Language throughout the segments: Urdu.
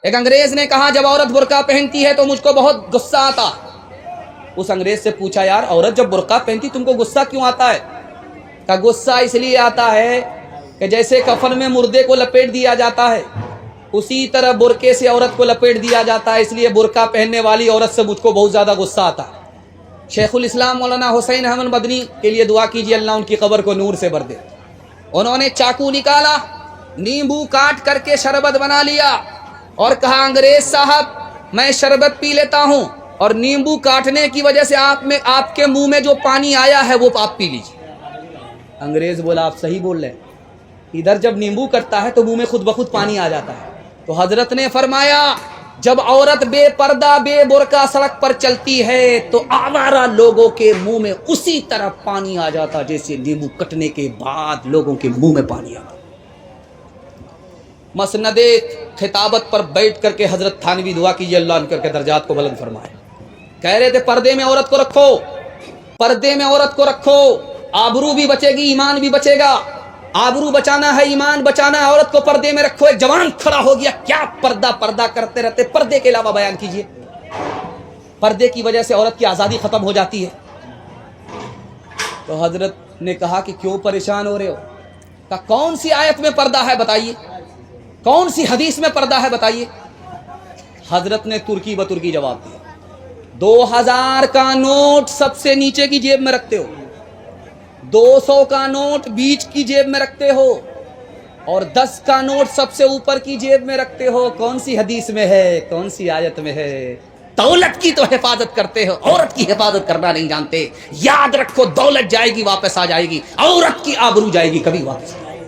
ایک انگریز نے کہا جب عورت برقع پہنتی ہے تو مجھ کو بہت غصہ آتا۔ اس انگریز سے پوچھا یار عورت جب برقع پہنتی تم کو غصہ کیوں آتا ہے؟ کہا غصہ اس لیے آتا ہے کہ جیسے کفن میں مردے کو لپیٹ دیا جاتا ہے اسی طرح برقعے سے عورت کو لپیٹ دیا جاتا ہے، اس لیے برقع پہننے والی عورت سے مجھ کو بہت زیادہ غصہ آتا ہے۔ شیخ الاسلام مولانا حسین احمد مدنی کے لیے دعا کیجیے اللہ ان کی قبر کو نور سے بھر دے۔ انہوں نے چاقو نکالا، نیمبو کاٹ کر کے شربت بنا لیا اور کہا انگریز صاحب میں شربت پی لیتا ہوں اور نیمبو کاٹنے کی وجہ سے آپ کے منہ میں جو پانی آیا ہے وہ آپ پی لیجیے۔ انگریز بولا آپ صحیح بول رہے ہیں، ادھر جب نیمبو کٹتا ہے تو منہ میں خود بخود پانی آ جاتا ہے۔ تو حضرت نے فرمایا جب عورت بے پردہ بے برقع سڑک پر چلتی ہے تو آوارہ لوگوں کے منہ میں اسی طرح پانی آ جاتا جیسے نیمبو کٹنے کے بعد لوگوں کے منہ میں پانی آتا۔ مسند خطابت پر بیٹھ کر کے حضرت تھانوی دعا کیجیے اللہ ان کے درجات کو بلند فرمائے۔ کہہ رہے تھے پردے میں عورت کو رکھو، پردے میں عورت کو رکھو، آبرو بھی بچے گی ایمان بھی بچے گا۔ آبرو بچانا ہے ایمان بچانا ہے، عورت کو پردے میں رکھو۔ ایک جوان کھڑا ہو گیا کیا پردہ پردہ کرتے رہتے، پردے کے علاوہ بیان کیجیے۔ پردے کی وجہ سے عورت کی آزادی ختم ہو جاتی ہے۔ تو حضرت نے کہا کہ کیوں پریشان ہو رہے ہو؟ کہا کون سی آیت میں پردہ ہے بتائیے، کون سی حدیث میں پردہ ہے بتائیے۔ حضرت نے ترکی بترکی جواب دیا 2000 کا نوٹ سب سے نیچے کی جیب میں رکھتے ہو، 200 کا نوٹ بیچ کی جیب میں رکھتے ہو اور 10 کا نوٹ سب سے اوپر کی جیب میں رکھتے ہو۔ کون سی حدیث میں ہے، کون سی آیت میں ہے؟ دولت کی تو حفاظت کرتے ہو، عورت کی حفاظت کرنا نہیں جانتے۔ یاد رکھو دولت جائے گی واپس آ جائے گی، عورت کی آبرو جائے گی کبھی واپس آ جائے گی۔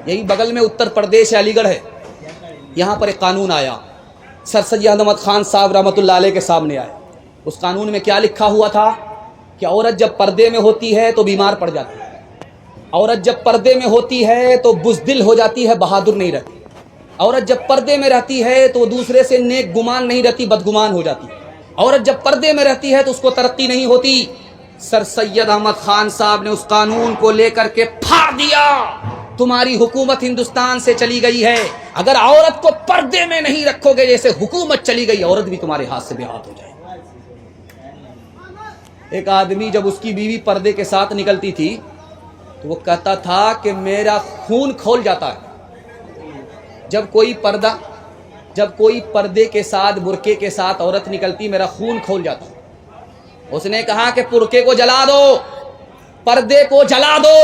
یہی بغل میں اتر پردیش علی گڑھ ہے، یہاں پر ایک قانون آیا، سر سید احمد خان صاحب رحمۃ اللہ علیہ کے سامنے آئے۔ اس قانون میں کیا لکھا ہوا تھا کہ عورت جب پردے میں ہوتی ہے تو بیمار پڑ جاتی ہے، عورت جب پردے میں ہوتی ہے تو بزدل ہو جاتی ہے، بہادر نہیں رہتی، عورت جب پردے میں رہتی ہے تو دوسرے سے نیک گمان نہیں رہتی، بدگمان ہو جاتی، عورت جب پردے میں رہتی ہے تو اس کو ترقی نہیں ہوتی۔ سر سید احمد خان صاحب نے اس قانون کو لے کر کے پھاڑ دیا، تمہاری حکومت ہندوستان سے چلی گئی ہے، اگر عورت کو پردے میں نہیں رکھو گے جیسے حکومت چلی گئی عورت بھی تمہارے ہاتھ سے بے ہاتھ ہو جائے۔ ایک آدمی جب اس کی بیوی پردے کے ساتھ نکلتی تھی تو وہ کہتا تھا کہ میرا خون کھول جاتا ہے جب کوئی پردے کے ساتھ برقعے کے ساتھ عورت نکلتی، میرا خون کھول جاتا۔ اس نے کہا کہ برقعے کو جلا دو، پردے کو جلا دو،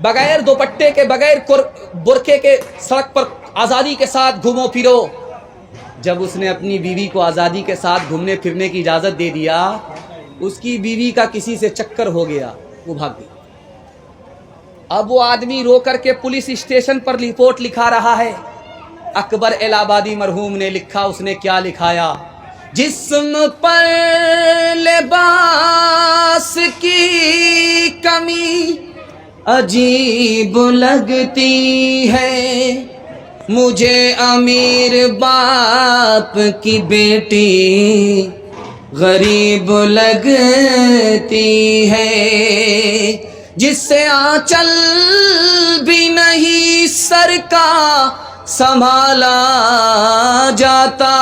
بغیر دوپٹے کے بغیر برقعے کے سڑک پر آزادی کے ساتھ گھومو پھرو۔ جب اس نے اپنی بیوی کو آزادی کے ساتھ گھومنے پھرنے کی اجازت دے دیا، اس کی بیوی کا کسی سے چکر ہو گیا، وہ بھاگ گئی۔ اب وہ آدمی رو کر کے پولیس اسٹیشن پر رپورٹ لکھا رہا ہے۔ اکبر الہ آبادی مرحوم نے لکھا، اس نے کیا لکھایا؟ جسم پر لباس کی کمی عجیب لگتی ہے، مجھے امیر باپ کی بیٹی غریب لگتی ہے، جس سے آنچل بھی نہیں سر کا سنبھالا جاتا،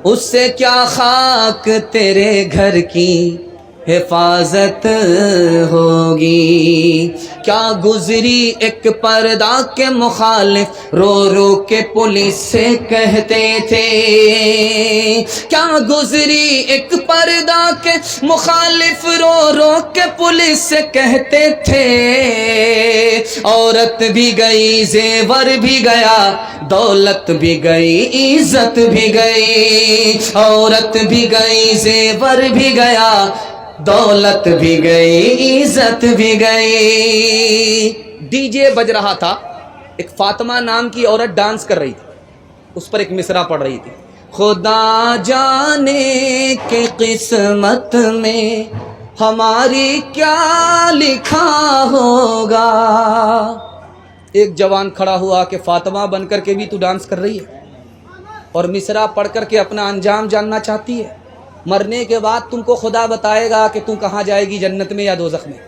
اس سے کیا خاک تیرے گھر کی حفاظت ہوگی۔ کیا گزری ایک پردہ کے مخالف رو رو کے پولیس سے کہتے تھے، کیا گزری ایک پردہ کے مخالف رو رو کے پولیس سے کہتے تھے، عورت بھی گئی زیور بھی گیا دولت بھی گئی عزت بھی گئی، عورت بھی گئی زیور بھی گیا دولت بھی گئی عزت بھی گئی۔ ڈی جے بج رہا تھا، ایک فاطمہ نام کی عورت ڈانس کر رہی تھی، اس پر ایک مصرع پڑھ رہی تھی، خدا جانے کہ قسمت میں ہماری کیا لکھا ہوگا۔ ایک جوان کھڑا ہوا کہ فاطمہ بن کر کے بھی تو ڈانس کر رہی ہے اور مصرع پڑھ کر کے اپنا انجام جاننا چاہتی ہے، مرنے کے بعد تم کو خدا بتائے گا کہ تم کہاں جائے گی، جنت میں یا دوزخ میں،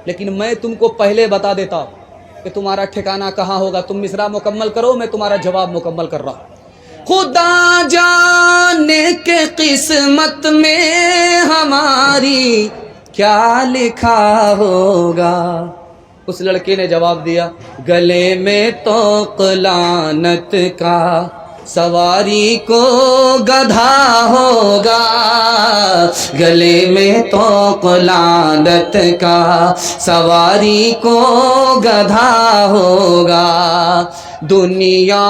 لیکن میں تم کو پہلے بتا دیتا ہوں کہ تمہارا ٹھکانہ کہاں ہوگا. تم مصرع مکمل کرو, میں تمہارا جواب مکمل کر رہا ہوں. خدا جانے کہ قسمت میں ہماری کیا لکھا ہوگا. اس لڑکے نے جواب دیا, گلے میں طوق لعنت کا سواری کو گدھا ہوگا. گلے میں طوق لعنت کا سواری کو گدھا ہوگا. دنیا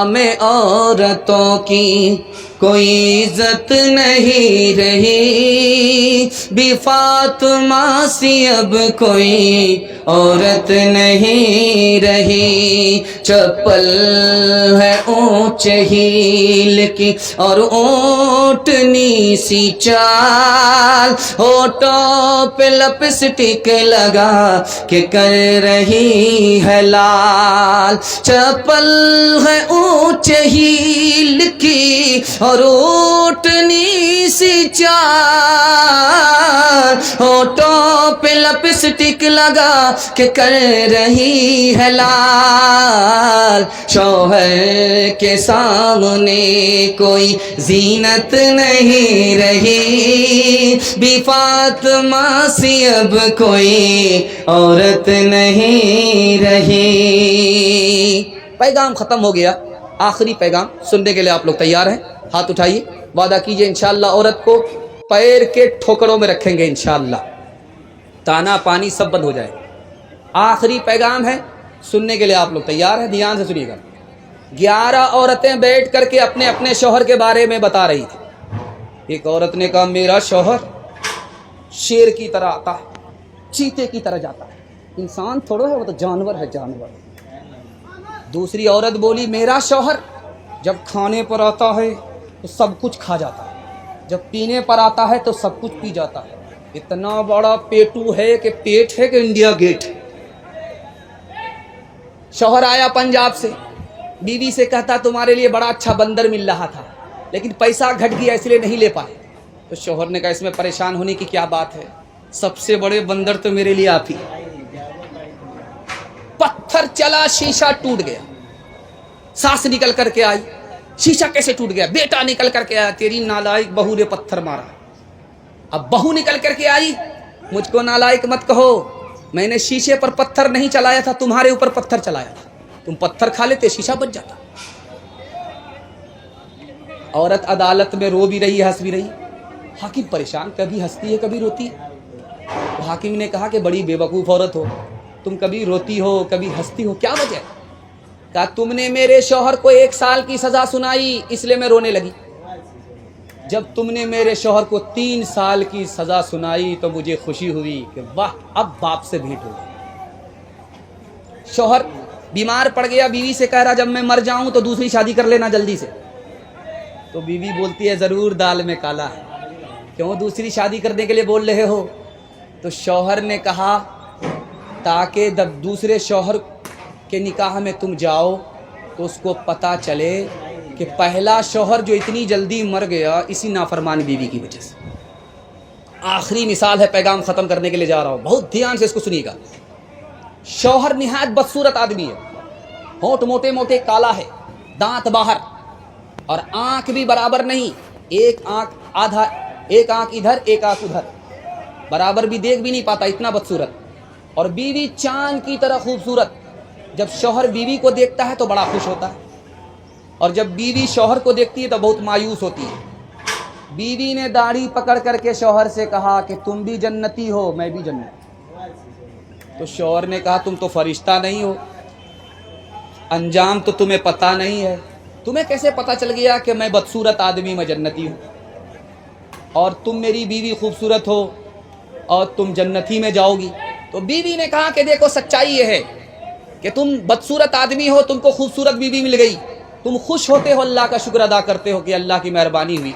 میں عورتوں کی کوئی عزت نہیں رہی, بھی فاطمہ سی اب کوئی عورت نہیں رہی. چپل ہے اونچ ہیل کی اور اونٹنی سی چال, ہونٹوں پہ لپسٹک لگا کہ کر رہی ہے لال. چپل ہے اونچ ہیل کی اور اونٹنی سی چال, ہونٹوں پہ لپسٹک لگا کہ کر رہی ہے لال. شوہر کے سامنے کوئی زینت نہیں رہی, بھی فاطمہ سی اب کوئی عورت نہیں رہی. پیغام ختم ہو گیا. آخری پیغام سننے کے لیے آپ لوگ تیار ہیں؟ ہاتھ اٹھائیے, وعدہ کیجئے انشاءاللہ عورت کو پیر کے ٹھوکروں میں رکھیں گے انشاءاللہ, تانا پانی سب بند ہو جائے. آخری پیغام ہے, سننے کے لیے آپ لوگ تیار ہیں؟ دھیان سے سنیے گا. 11 عورتیں بیٹھ کر کے اپنے اپنے شوہر کے بارے میں بتا رہی تھی. ایک عورت نے کہا, میرا شوہر شیر کی طرح آتا ہے, چیتے کی طرح جاتا ہے, انسان تھوڑا ہے, وہ تو جانور ہے, جانور. دوسری عورت بولی, میرا شوہر جب کھانے پر آتا ہے تو سب کچھ کھا جاتا ہے, جب پینے پر آتا ہے تو سب کچھ پی جاتا ہے, اتنا بڑا پیٹو ہے کہ پیٹ ہے کہ انڈیا گیٹ ہے. شوہر آیا پنجاب سے, بیوی سے کہتا تمہارے لیے بڑا اچھا بندر مل رہا تھا لیکن پیسہ گھٹ گیا اس لیے نہیں لے پائے. تو شوہر نے کہا اس میں پریشان ہونے کی کیا بات ہے, سب سے بڑے بندر تو میرے لیے آپ ہی. پتھر چلا, شیشہ ٹوٹ گیا. ساس نکل کر کے آئی, شیشہ کیسے ٹوٹ گیا؟ بیٹا نکل کر کے آیا, تیری نالائق بہو نے پتھر مارا. اب بہو نکل کر کے آئی, مجھ کو نالائق مت کہو, میں نے شیشے پر پتھر نہیں چلایا تھا, تمہارے اوپر پتھر چلایا تھا. تم پتھر کھا لیتے شیشہ بچ جاتا. عورت عدالت میں رو بھی رہی ہے, ہنس بھی رہی. حاکم پریشان, کبھی ہنستی ہے کبھی روتی ہے. تو حاکم نے کہا کہ بڑی بے وقوف عورت ہو, تم کبھی روتی ہو کبھی ہنستی ہو, کیا وجہ ہے؟ کہا تم نے میرے شوہر کو 1 سال کی سزا سنائی اس لیے میں رونے لگی. جب تم نے میرے شوہر کو 3 سال کی سزا سنائی تو مجھے خوشی ہوئی کہ واہ, اب باپ سے بھیٹ ہو گئی. شوہر بیمار پڑ گیا, بیوی سے کہہ رہا جب میں مر جاؤں تو دوسری شادی کر لینا جلدی سے. تو بیوی بولتی ہے ضرور دال میں کالا ہے, کیوں دوسری شادی کرنے کے لیے بول رہے ہو؟ تو شوہر نے کہا تاکہ جب دوسرے شوہر کے نکاح میں تم جاؤ تو اس کو پتہ چلے کہ پہلا شوہر جو اتنی جلدی مر گیا اسی نافرمان بیوی کی وجہ سے. آخری مثال ہے, پیغام ختم کرنے کے لیے جا رہا ہوں, بہت دھیان سے اس کو سنیے گا. شوہر نہایت بدصورت آدمی ہے, ہونٹ موٹے موٹے کالا ہے, دانت باہر اور آنکھ بھی برابر نہیں, ایک آنکھ آدھا, ایک آنکھ ادھر ایک آنکھ ادھر, برابر بھی دیکھ بھی نہیں پاتا, اتنا بدصورت. اور بیوی چاند کی طرح خوبصورت. جب شوہر بیوی کو دیکھتا ہے تو بڑا خوش ہوتا ہے, اور جب بیوی شوہر کو دیکھتی ہے تو بہت مایوس ہوتی ہے. بیوی نے داڑھی پکڑ کر کے شوہر سے کہا کہ تم بھی جنتی ہو میں بھی جنتی. تو شوہر نے کہا تم تو فرشتہ نہیں ہو, انجام تو تمہیں پتہ نہیں ہے, تمہیں کیسے پتہ چل گیا کہ میں بدصورت آدمی میں جنتی ہوں, اور تم میری بیوی خوبصورت ہو اور تم جنتی میں جاؤ گی. تو بیوی نے کہا کہ دیکھو سچائی یہ ہے کہ تم بدصورت آدمی ہو, تم کو خوبصورت بیوی مل گئی, تم خوش ہوتے ہو, اللہ کا شکر ادا کرتے ہو کہ اللہ کی مہربانی ہوئی,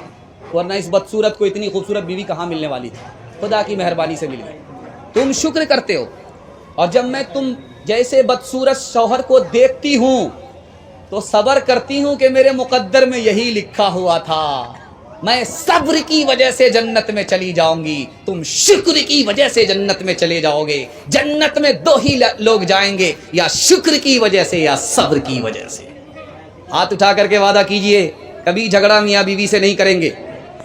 ورنہ اس بدصورت کو اتنی خوبصورت بیوی کہاں ملنے والی تھی, خدا کی مہربانی سے مل گئی. تم شکر کرتے ہو. اور جب میں تم جیسے بدصورت شوہر کو دیکھتی ہوں تو صبر کرتی ہوں کہ میرے مقدر میں یہی لکھا ہوا تھا. میں صبر کی وجہ سے جنت میں چلی جاؤں گی، تم شکر کی وجہ سے جنت میں چلے جاؤ گے۔ جنت میں دو ہی لوگ جائیں گے، یا شکر کی وجہ سے یا صبر کی وجہ سے۔ ہاتھ اٹھا کر کے وعدہ کیجئے کبھی جھگڑا میاں بیوی سے نہیں کریں گے،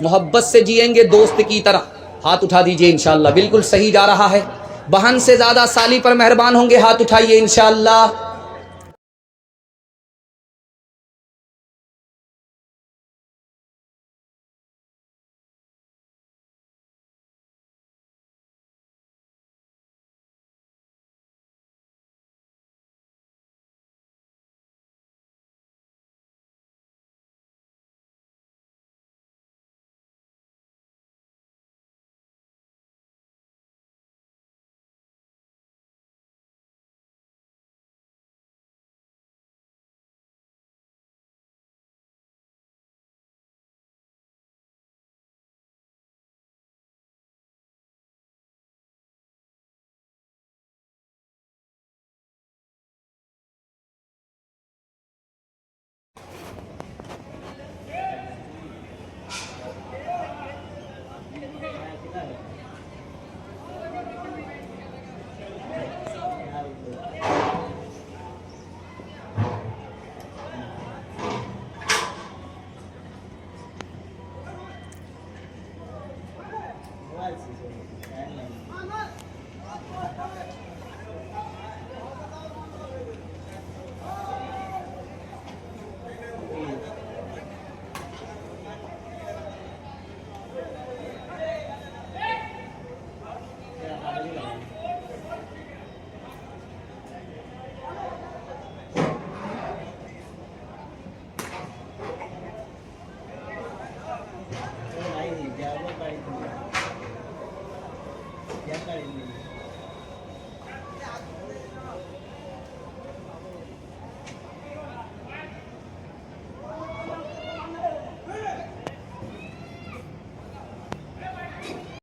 محبت سے جئیں گے دوست کی طرح۔ ہاتھ اٹھا دیجئے انشاءاللہ، بالکل صحیح جا رہا ہے۔ بہن سے زیادہ سالی پر مہربان ہوں گے، ہاتھ اٹھائیے انشاءاللہ۔